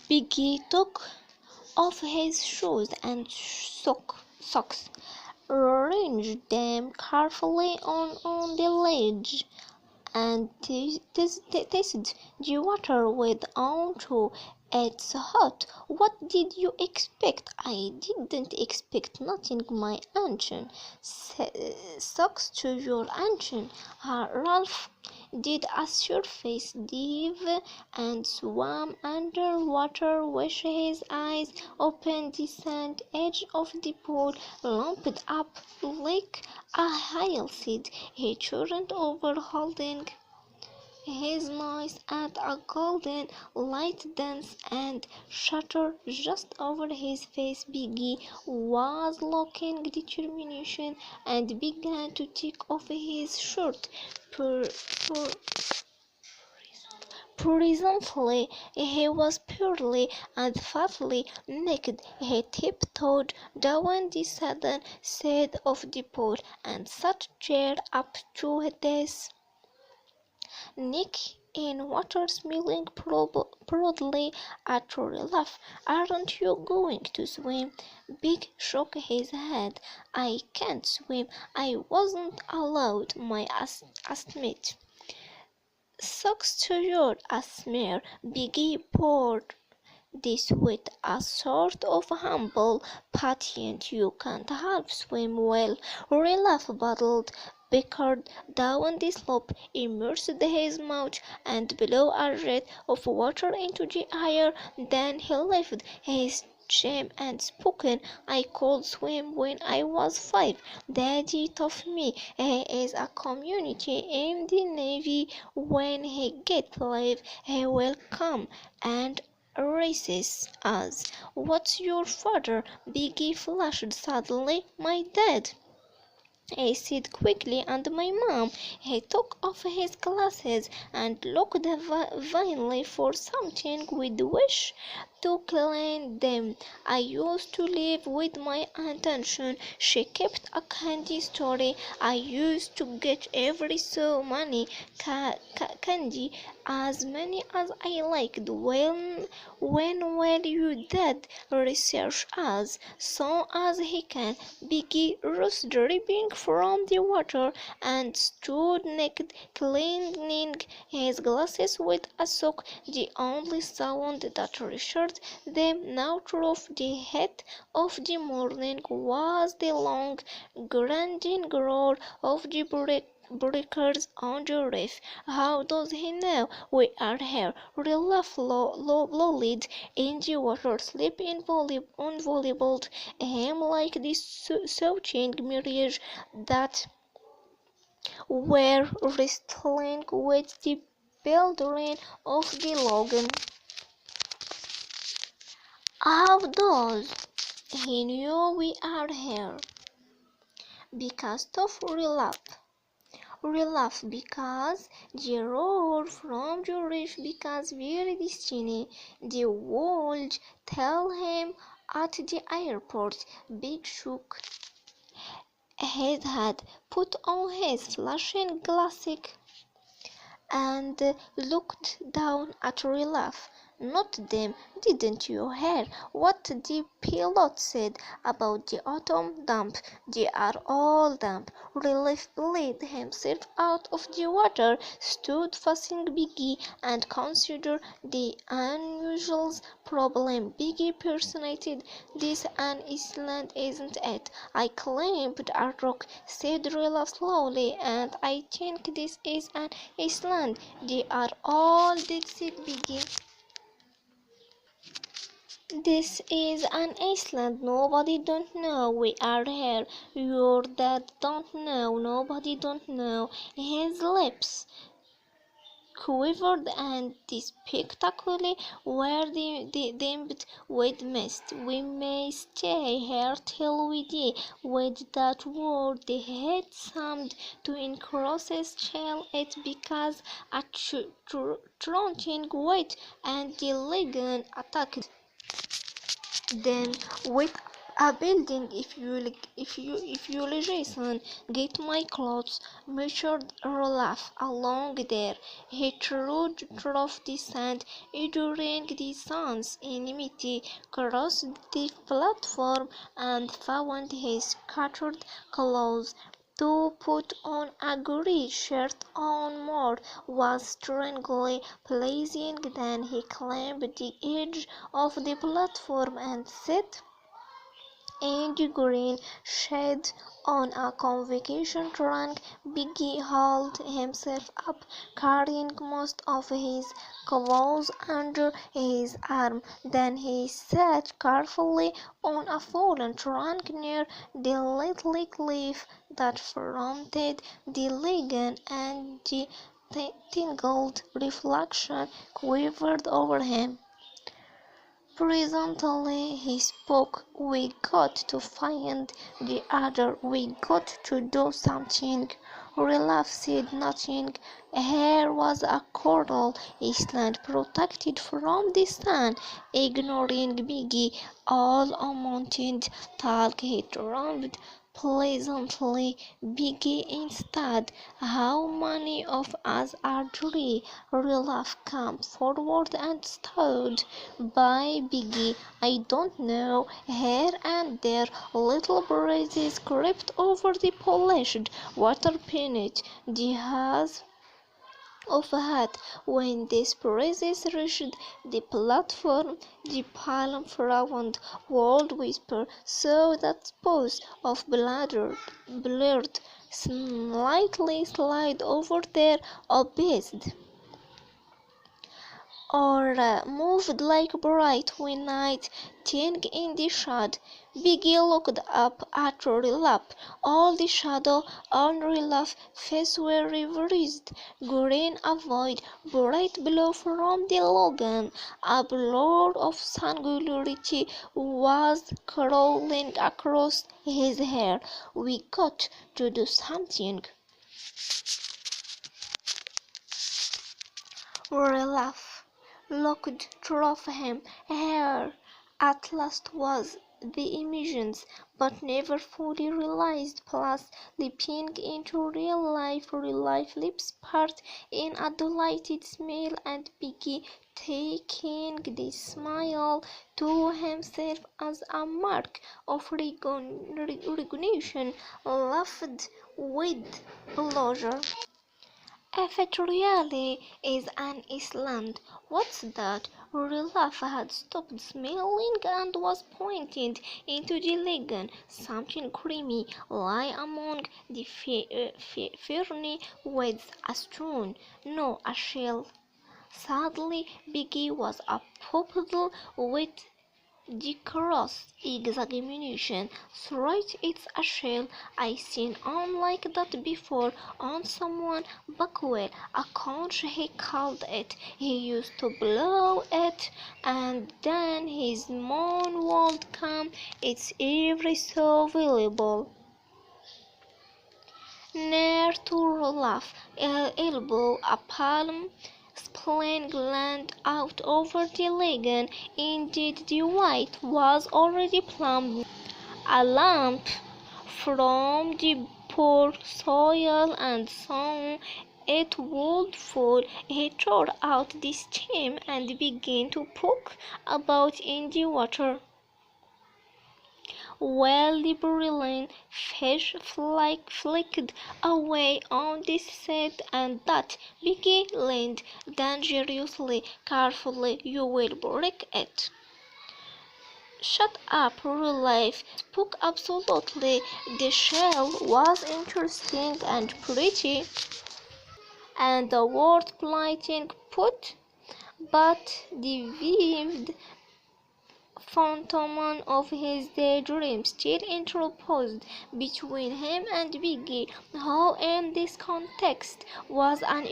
Biggie took off his shoes and socks, arranged them carefully on the ledge, and tasted the water with onto. It's hot. What did you expect? I didn't expect nothing, my ancient. Socks to your ancient. Ralph did a surface dive and swam underwater with his eyes open. The sand edge of the pool lumped up like a hillside. He turned over, holding his nose at a golden light dance and shutter just over his face. Biggie was looking determination and began to take off his shirt. Presently he was purely and fatally naked. He tiptoed down the sudden side of the pool and sat chair up to his neck in water, smiling proudly at Ralph. "Aren't you going to swim?" Big shook his head. "I can't swim. I wasn't allowed. My assmate." "Sucks to your asthma." Biggie poured this with a sort of humble patience. "You can't half swim well." Ralph paddled backward down the slope, immersed his mouth and blew a jet of water into the air. Then he lifted his chin and spoke. "I could swim when I was 5. Daddy taught me. He is a community in the Navy. When he gets leave, he will come and races us." "What's your father?" Biggie flashed suddenly. "My dad," I said quickly, "and my mom." He took off his glasses and looked vainly for something with which to clean them. "I used to live with my attention. She kept a candy store. I used to get every so many candy, as many as I liked. When will your dad research as soon as he can?" Biggie rose, dripping from the water, and stood naked, cleaning his glasses with a sock. The only sound that reached them now through the heat of the morning was the long, grinding roar of the breakers on the reef. "How does he know we are here?" Ralph lolled in the water, sleep enveloped him like the soothing mirage that were wrestling with the building of the lagoon. "How does he know we are here?" "Because of Ralph, because the roar from the reef, because very destiny. The world tell him at the airport." Big shook his head, put on his flashing glasses, and looked down at Ralph. "Not them. Didn't you hear what the pilot said about the atom dump? They are all damp." Ralph laid himself out of the water, stood facing Biggie, and considered the unusual problem. "Biggie personated this an Iceland, isn't it?" "I climbed a rock," said Ralph slowly, "and I think this is an Iceland." "They are all dead," said Biggie. "This is an Iceland. Nobody don't know we are here. Your dad don't know. Nobody don't know." His lips quivered, and the spectacle were dimmed with mist. "We may stay here till we die." With that word the head seemed to increase his chill. It because a trunking weight, and the lagoon attacked them with A building, if you listen, get my clothes, measured Olaf along there. He trudged through the sand during the sun's enmity, crossed the platform, and found his scattered clothes. To put on a grey shirt on more was strangely pleasing. Then he climbed the edge of the platform and sat in the green shade on a convocation trunk. Biggie hauled himself up, carrying most of his clothes under his arm. Then he sat carefully on a fallen trunk near the little cliff that fronted the lagoon, and the tingled reflection quivered over him. Presently he spoke. "We got to find the other. We got to do something." Olaf said nothing. Here was a coral island protected from the sun. Ignoring Biggie, all unwanted talk, he drummed pleasantly. "Biggie instead. How many of us are three?" Olaf came forward and stood by Biggie. "I don't know." Here and there little breezes crept over the polished water beneath the haze of a hat. When these breezes reached the platform, the palm frowned. Would whisper, so that pose of blurred, slightly slide over their obeyed, or moved like bright night thing in the shade. Biggie looked up at Olaf. All the shadow on Olaf's face were reversed. Green a void, bright blue from the lagoon. A blur of singularity was crawling across his hair. "We got to do something." Olaf looked through him. Here at last was the imagined but never fully realized place leaping into real life lips part in a delighted smile, and Biggie, taking the smile to himself as a mark of recognition, laughed with pleasure. "If it really is an island, what's that?" Olaf had stopped smiling and was pointing into the lagoon. "Something creamy lay among the ferny weeds. A stone." "No, a shell." Sadly, Biggie was a pupil with decorous examination. "Right, it's a shell. I seen like that before on someone Buckwell, a conch he called it. He used to blow it, and then his moon would come. It's every so valuable." Near to Olaf's elbow a palm spline leaned out over the lagoon. Indeed the white was already plumbed. A lamp from the poor soil and soon it would fall. He tore out the stem and began to poke about in the water, while the brilliant fish flicked away on this side and that. Biggie leaned dangerously. "Carefully, you will break it." "Shut up, Olaf spoke absolutely. The shell was interesting and pretty, and the word blighting put, but the vivid phantom of his daydream still interposed between him and Biggie, who in this context was an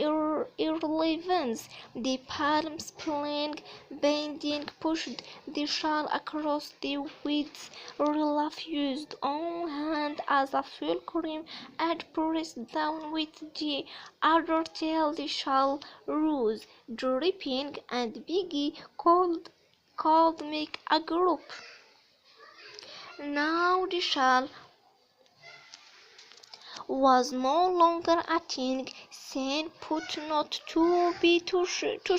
irrelevance. The palm spline bending pushed the shawl across the weeds. Olaf used one hand as a fulcrum and pressed down with the other till the shawl rose, dripping, and Biggie could make a group Now the shell was no longer a thing seen, put, not to be touched.